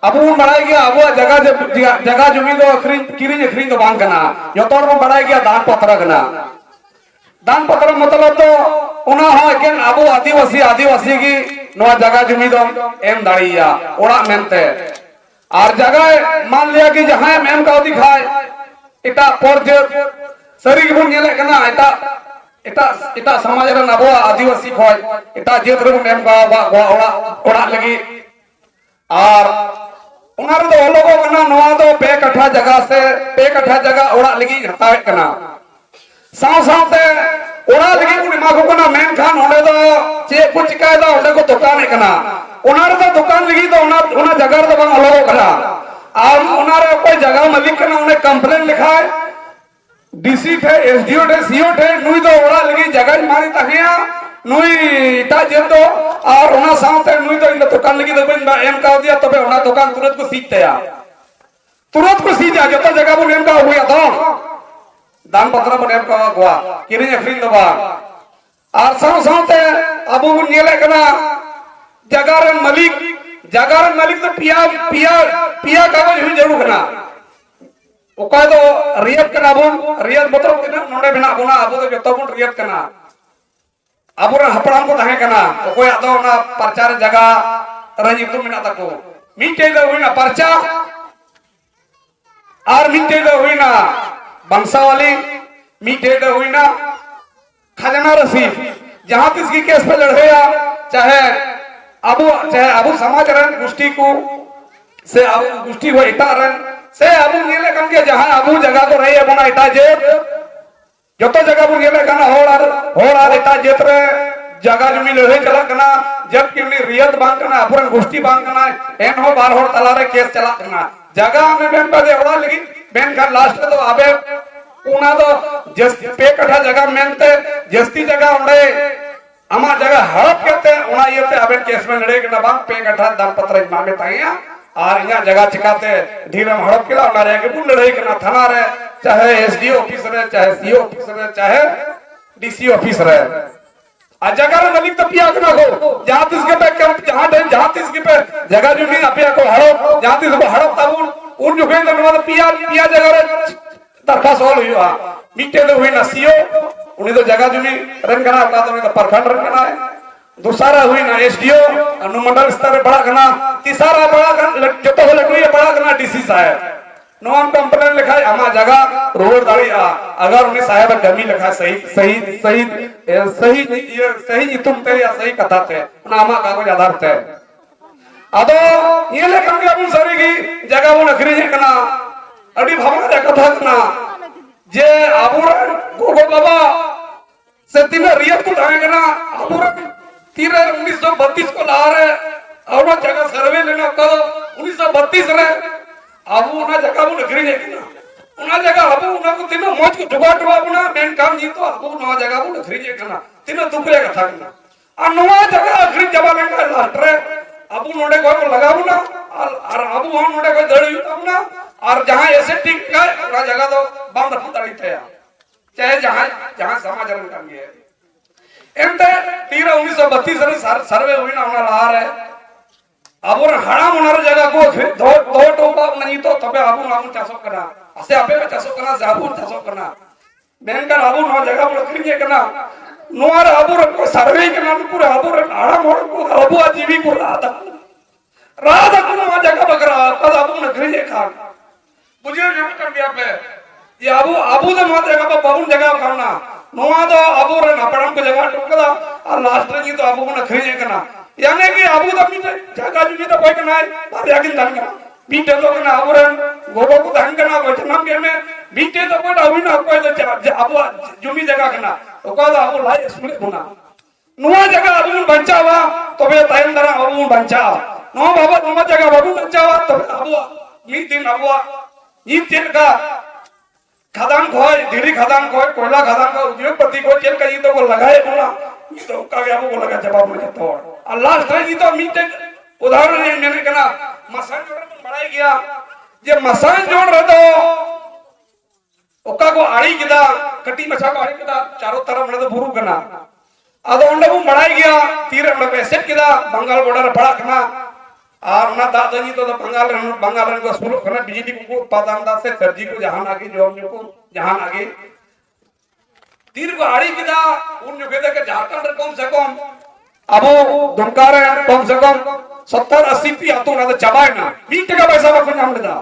अब बड़ा गया अब जगह जमी दो किरिंग अखरीन दो बांग कना जतो बन बड़ा गया दान पत्र कना दान पत्र मतलब तो उना हो एकेन अब आदिवासी की नवा जगह जमी दो एम दाड़िया ओड़ा मेनते और जगह मान लिया कि जहां मेम का दिखाए इटा परजेत सरी बन नेले कना इटा समाज रन अब आदिवासी खय इटा जेत रे मेम का ओड़ा लगी और उनार दो लोगो कना नवा दो पे कट्ठा जगह से पे कट्ठा जगह ओड़ा लगी हतावे कना साव सावते ओड़ा लगी उन मागो कना मेन खान ओडे दो चे कुछ चिकाय दा ओडे को दुकान है कना उनार दो दुकान लगी तो उना जगह दो बंग लोगो कना और उनार कोई जगह मालिक कना उन्हें कंप्लेन लिखा है डीसी थे एसडीओ थे सीओ थे नुई दो ओड़ा लगी जगह मारी तहिया नुई इटा जेतो और उना सावते नुई तो इन दुकान लगी दबन बा एम का दिया तबे उना दुकान तुरंत को सीज तया तुरंत को सीज आ जतो जगह बन एम का हुआ तो दान पत्र बन एम का गोवा किरिंग अखरीन दबा और सावते अब बन नेले कना जगह रन मालिक तो पिया कागज हुई जरूर कना ओका दो रियत कना बन रियत मतलब किना नोडे बिना बुना अब तो जतो बन रियत कना अब हपड़ाम को तहे कना कोई आदो ना प्रचार जगह रजितु मिना तको मिटे दो हुईना परचा और मिटे दो हुईना बंसावाली मिटे दो हुईना खजाना रसीद जहां किसकी केस पे लड़ेया चाहे अबू समाज रन गुष्टी को से अबू गुष्टी हो इटा रन से अबू नेले कन के जहां अबू जगह को रही बना इटा जे जतो जगह बन गेले कना होड़ इटा जेत रे जगह जमी लड़े चला कना जब कि उनी रियत बांग कना अपुरन गोष्ठी बांग कना एन हो बार होड़ तला रे केस चला कना जगह में बेन पे ओड़ा लगी बेन का लास्ट तो आबे उना तो जस पे कठा जगह मेनते जस्ती जगह उड़े अमा जगह हड़प केते उना येते आबे केस में लड़े कना बांग पे कठा दान पत्र मामे ताइया और इया जगह चिकाते धीरम हड़प केला उना रे के बुन लड़े कना थाना रे चाहे एसडीओ ऑफिस रे चाहे सीओ ऑफिस रे चाहे डीसी ऑफिस रे आ जगह मालिक तो पिया कना को जहां तिसके पे जहां तिसके पे जगह जमी अपिया को हड़प जहां तिस को हड़प ताबुन उन जो फेन तो पिया जगह रे दरखास्त होल हुआ मिटे दो हुई ना सीओ उनी तो जगह जमी रन कना का तो तो प्रखंड रन कना है दूसरा हुई ना एसडीओ अनुमंडल स्तर पे बड़ा कना तीसरा बड़ा कना जतो हो लटुई बड़ा कना डीसी साहब नोन कंप्लेन लिखा है आमा जगह रोड दाड़ी अगर उन्हें साहब गमी लिखा सही तुम ते या सही कथा थे ना आमा कागज आधार थे अदो ये लेकर के अपन सारी की जगह वो नखरी है कना अड़ी भावना रे कथा कना जे आबुर गोगो बाबा से तीन रियत को थाए कना आबुर 1932 को ला रहे और जगह सर्वे लेना को 1932 रे अबू उना जगह बु नखरी है किना उना जगह अबू उना को तीनो मौज को जुगाड़ बुना मेन काम जी तो अबू नवा जगह बु नखरी है किना तीनो दुपरे कथा किना आ नवा जगह अखरी जमाने का लास्ट रे अबू नोडे को लगाबू ना और अबू हम नोडे को दड़ी उताबू ना और जहां ऐसे ठीक का उना जगह तो बंद फताड़ी थे चाहे जहां समाज रन काम है एंते 1932 रे सर्वे हुई ना उना ला रहे अब हड़ाम उनार जगह को दो टोपा नहीं तो तबे आबू नाम चासो कना असे आपे में चासो कना जाबू चासो कना बेन का आबू नो जगह पर करिए कना नोर आबू को सर्वे कना पूरा आबू हड़ाम होड़ को आबू आजीवी को रात को नो जगह बकरा पद आबू न करिए खान बुझे जो कर दिया पे ये आबू तो नो जगह पर बाबू जगह खाना नोआ तो आबू रे नपड़म को जगह टोकला और लास्ट रे तो आबू न करिए कना यानी कि अबू दमी जगह जुमी तो कोई कना पर याकिन दान कना बीटे तो कना अबुरन गोबो को दान कना कोई जन्म के में बीटे तो कोई डावी ना कोई तो अबू जुमी जगह कना तो का अबू लाई स्मृति होना नुआ जगह अबू बंचावा तो बे टाइम दरा अबू बंचा नो बाबा नुआ जगह बाबू बंचावा तो अबू मी दिन अबू ई दिन का खदान खोय धीरी खदान खोय कोयला खदान का उद्योगपति को जेल का ये तो को लगाए बोला तो का अबू को लगा जवाब में तो अल्लाह सही तो मीटे उदाहरण ने मैंने कहा मसान जोड़ में बढ़ाई गया ये मसान जोड़ रहे तो ओका को आड़ी किदा कटी मछा को आड़ी किदा चारों तरफ नद बुरु कना अदो उंडे को बढ़ाई गया तीर उंडे पे सेट किदा बंगाल बॉर्डर पड़ा कना और ना दादाजी तो बंगाल को सुलु करना बिजली को उत्पादन दा से सब्जी को जहां आगे जो हम को जहां आगे तीर को आड़ी किदा उन जो के झारखंड कम से कम अब दुमका रे कम से कम 70-80 पी आतो ना चबाय ना 20 टका पैसा को नाम लेदा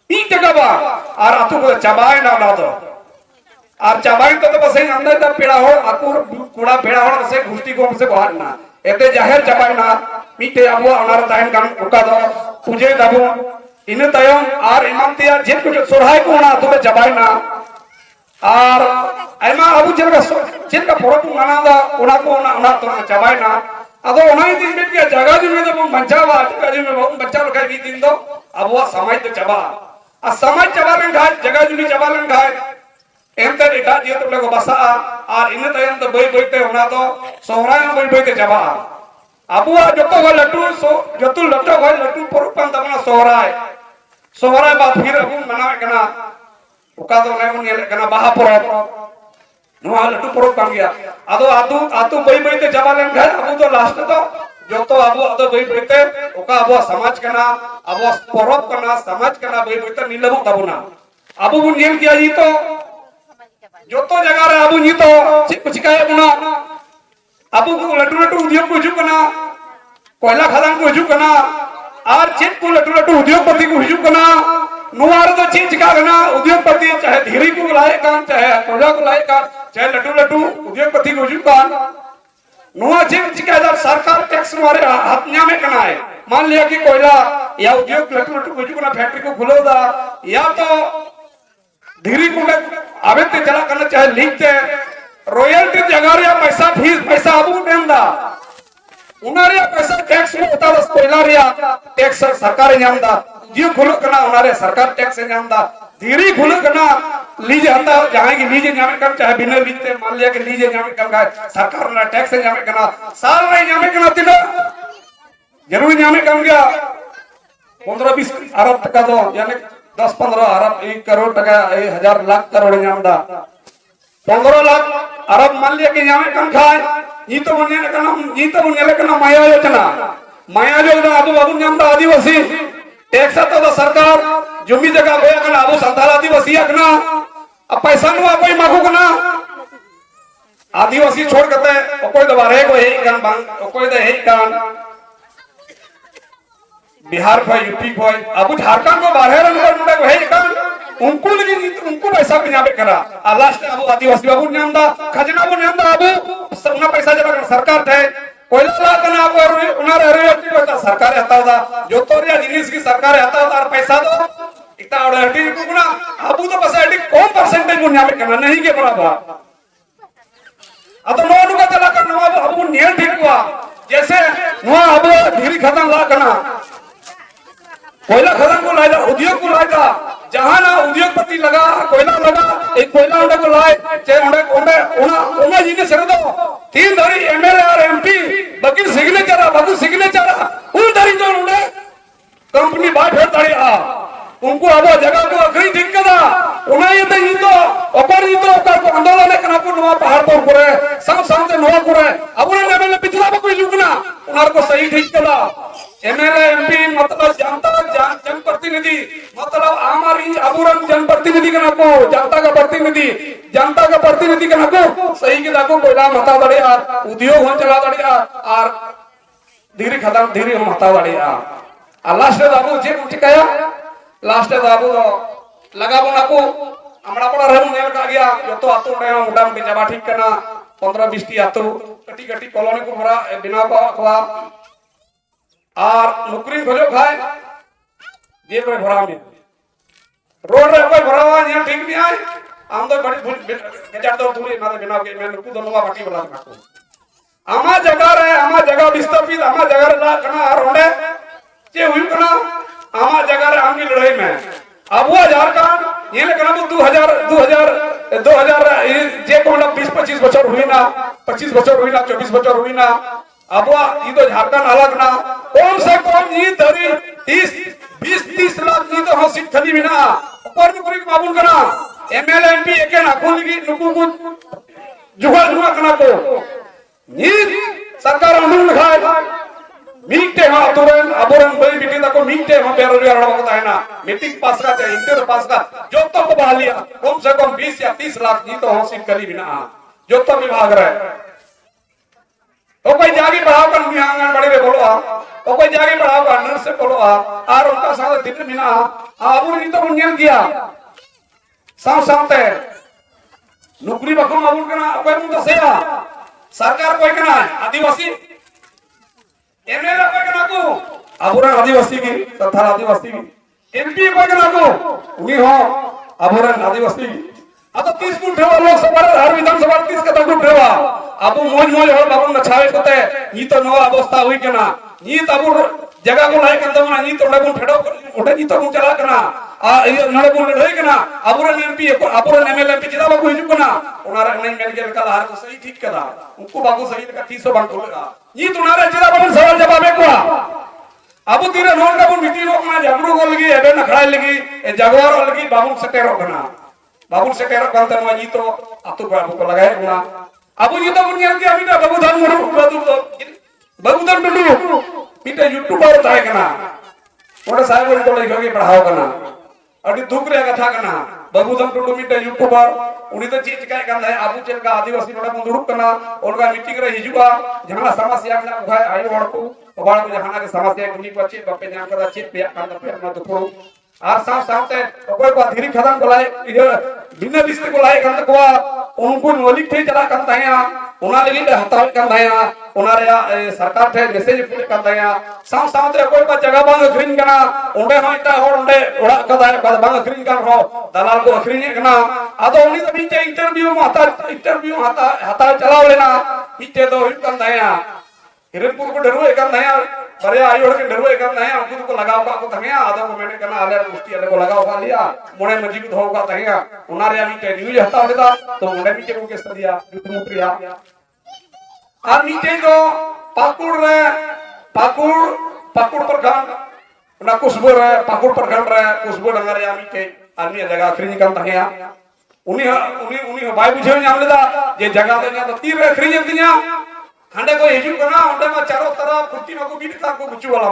20 टका बा और आतो को चबाय ना ना तो और चबाई तो बस अंदर दा पेड़ा हो आकुर कूड़ा पेड़ा हो से गुष्टी को हमसे बाहर ना एते जाहिर चबाय ना मीटे अब अनार ताइन गान उका दो पूजे दाबो इन तयम और इमाम तिया जेत को सोरहाय को ना तो चबाय ना और आयमा अबु जेल का परब माना दा ओना को ना तो चबाय ना अदो ओनाई दिन में के जगह जो में तो बचावा जगह जो में बहुत बच्चा लोग भी दिन दो अब वो समय तो चबा आ समय चबा में घाय जगह जो भी चबा में घाय एंतर इटा जे तो लोग बसा और इन तयम तो बई बईते ओना तो सोहराय बई बईते चबा अबु जतो गो लट्टू सो जतो लट्टू गो लट्टू परब पान तमना सोहराय बा फिर अबु मनावे कना उका तो ने मन येले कना बाहा परब नोआ लट्टू परब कान गया आदो आतु बई बईते चबा लेन घाय अबु तो लास्ट तो जतो अबु आदो बई बईते उका अबु समाज कना अबु परब कना समाज कना बई बईते नीलबो तबुना अबु बुन नेल किया जी तो जतो जगह रे अबु नी तो चिकाय बुना अबु को लट्टू उद्योग को हिजू कना कोयला खदान को हिजू कना और चेक को लट्टू उद्योगपति को हिजू कना नुआर तो चीज का कना उद्योगपति चाहे धीरी को लाए कान चाहे कोयला को लाए कान चाहे लट्टू उद्योगपति को हिजू कान नुआ चीज का जब सरकार टैक्स मारे हाथन्या में कना है मान लिया कि कोयला या उद्योग लट्टू को हिजू कना फैक्ट्री को खुलोदा या तो धीरी को आवे ते चला करना चाहे लिखते रॉयल्टी जगह रे पैसा फीस पैसा अबु देंदा उनारे पैसा टैक्स में होता बस कोयला रे टैक्स सरकार नामदा जी खुलो कना उनारे सरकार टैक्स नामदा धीरी खुलो कना लीज हता जहां की लीज नामे कर चाहे बिना लीज ते मान लिया कि लीज नामे कर सरकार ना टैक्स नामे कना साल रे नामे कना तिनो जरूरी नामे कम गया 15-20 अरब टका दो यानी 10-15 अरब 1 करोड़ टका 1000 लाख करोड़ नामदा 15 लाख अरब मान लिया कि यहाँ कम खाए ये तो बुनिया लेकिन माया योजना अबु बाबू नाम आदिवासी टैक्स तो सरकार जमी जगह होया कना अबु संथाल आदिवासी अकना अब पैसा नु कोई मागू कना आदिवासी छोड़ करते कोई दबारे को एक गान बांग कोई दे एक गान बिहार को यूपी को अबु झारखंड को बाहर मुंडे को एक गान उनको पैसा पिनाबे करा आ लास्ट अबु आदिवासी बाबू नामदा खजना बु नामदा अबु सबना पैसा जब सरकार थे कोयला कना अबु उनार अरेटी को सरकार हतादा जो तोरिया जिनिस की सरकार हतादा और पैसा दो इतना अड़टी को ना अबु तो पैसा एटी कम परसेंटेज बु नामे कना नहीं के बराबर अब तो नोनु का चला कर नवा अबु नियम ठीक हुआ जैसे नवा अबु धीरी खतन ला कना कोयला खदान को लाया उद्योग को लाया जहां ना उद्योगपति लगा कोयला लगा एक कोयला उन्हें को लाए चाहे उन्हें जी ने सर दो 3 धरी एमएलए और एमपी बकील सिग्नेचर उन धरी जो उन्हें कंपनी बात है तारी उनको अब जगह को अखरी ठीक कदा उन्हें ये तो ऊपर ही तो को आंदोलन करना को नवा पहाड़ पर करे सब सामने नवा करे अब उन्हें एमएलए पिछला कोई जुगना उन्हार को सही ठीक कदा एमएलए एमपी मतलब जनप्रतिनिधि मतलब हमारी अबुरम जनप्रतिनिधि का को जनता का प्रतिनिधि का को सही के लागू कोयला मता दड़िया उद्योग हम चला दड़िया और धीरे खत्म धीरे हम मता दड़िया आ लास्ट दाबू जे कुछ कया लास्ट दाबू लगा बना को हमरा बड़ा रहू नेल का गया जो तो आतो रे उडा में जमा ठीक करना 15-20 टी आतो कटी कॉलोनी को भरा बिना को अखवा और नौकरी खोजो खाए ये कोई भरा में रोड रे कोई भरा हुआ यहाँ ठीक नहीं आए हम तो बड़ी गजार तो दूरी ना बिना के मैं रुकू दोनों बाकी बला को आमा जगह विस्थापित आमा जगह ला कना रोडे जे हुई कना आमा जगह रे आमी लड़ाई में अब वो झारखंड ये कना 2000 जे को 20-25 बछर हुई ना 25 बछर हुई ना 24 बछर हुई ना अब ये तो झारखंड अलग ना कौन से कौन ये धरी 20-30 लाख ये तो हम सीट खली बिना ऊपर में कोई मामूल कना एमएलए एमपी एके ना खोल की नुकु को जुगाड़ कना को ये सरकार अनुमति खाए मीटे हाँ तुरंत अबोरन भाई बिटी तक मीटे हाँ बेरोजगार लोगों को ताहे ना मीटिंग पास का चाहे इंटर पास का जो तो को बहालिया कम से कम 20 या 30 लाख जी तो हासिल करी बिना जो तो विभाग रहे तो कोई जागी बढ़ाओ कर आंगन बड़ी रे बोलो तो कोई जागी बढ़ाओ कर नर्स से बोलो और उनका साथ दिन बिना अबू जी तो उन्हें किया साफ साफ है नौकरी बखूम अबू करना कोई मुझे सेवा सरकार कोई करना है आदिवासी एमएलए कोई करना को अबूरन आदिवासी की तथा आदिवासी की एमपी कोई करना को उन्हीं हो अबूरन आदिवासी अब 30 गुण ठेवा लोकसभा हर विधानसभा 30 कथा गुण ठेवा अबू मोज हो बाबू नछावे कोते नी तो नवा अवस्था हुई केना नी तबू जगह को लायक अंदम नी तो डबू फेडो ओटे नी तो चला केना आ नडबू लड़ाई केना अबूरन एमपी अबूरन एमएलए एमपी जिदा बाबू हिजु केना ओनारा नहीं मेन के कला हार को सही ठीक करा उनको बाबू सही का 300 बांट होगा नी तो नारे जिदा बाबू सवाल जवाब को अबू तीरे नोन का मिट्टी लोग में झगड़ू को लगी एबे न खड़ाई लगी ए जगवार लगी बाबू से टेरो केना बाबू से टेरो करते न जी तो अतु बाबू को लगाए ना अबू जी तो बुनियाद के अभी बाबू धन मुरु बाबू धन टुडू पीटे यूट्यूबर ताहे कना ओडे साहेब को लेके पढ़ाओ कना अडी दुख रे कथा कना बाबू धन टुडू पीटे यूट्यूबर उनी तो चीज काय कन है अबू चल का आदिवासी बड़ा दुरुक कना उनका मीटिंग रे हिजुआ जहां समस्या ना उठाए आयो हड़ को बाड़ को जहां के समस्या कुनी को अच्छे बप्पे जान कर अच्छे पे कांद पे ना दुखो आर साफ साफ ते कोई को धीरी खदन बोलाए बिना बिस्ते को लाए कंद को उनको नोलिक थे चला कंद है उना लगी हताल कंद है उना रे सरकार थे मैसेज पुले कंद है साफ साफ ते कोई को जगह बांग अखरिन कना ओंडे होइता होड़ ओंडे ओड़ा कदा है बांग अखरिन कन हो दलाल को अखरिन कना आदो उनी तो बीचे इंटरव्यू में हता चलाव लेना बीचे तो हुई कंद है हिरनपुर को डरुए कंद है बरे आयोड़ के डरुए कंद है उनको को लगाव का को तंगया आदो को मैंने कना आले मुष्टि आले को लगाव का लिया मोने मजीद हो का तंगया उनारे आमी ते न्यूज हता लेदा तो मोने बीचे को केस दिया युद्धमुत्रिया और नीचे जो पाकुड़ प्रखंड ना कुसबो रे पाकुड़ प्रखंड रे कुसबो डंगरे आमी के आदमी जगह अखरिन कंद तंगया उनी बाय बुझे नाम लेदा जे जगह देना तो तीर अखरिन दिया हांडे को हिजू कना ओंडे में चारों तरफ कुट्टी में को बीट का को गुचू वाला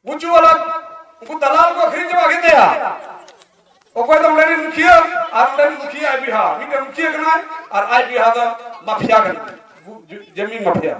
उनको दलाल को अखरिन जमा के दिया ओ कोई तो ओंडे मुखिया और ओंडे मुखिया बिहार नी मुखिया कना और आई बिहार माफिया कना जमीन माफिया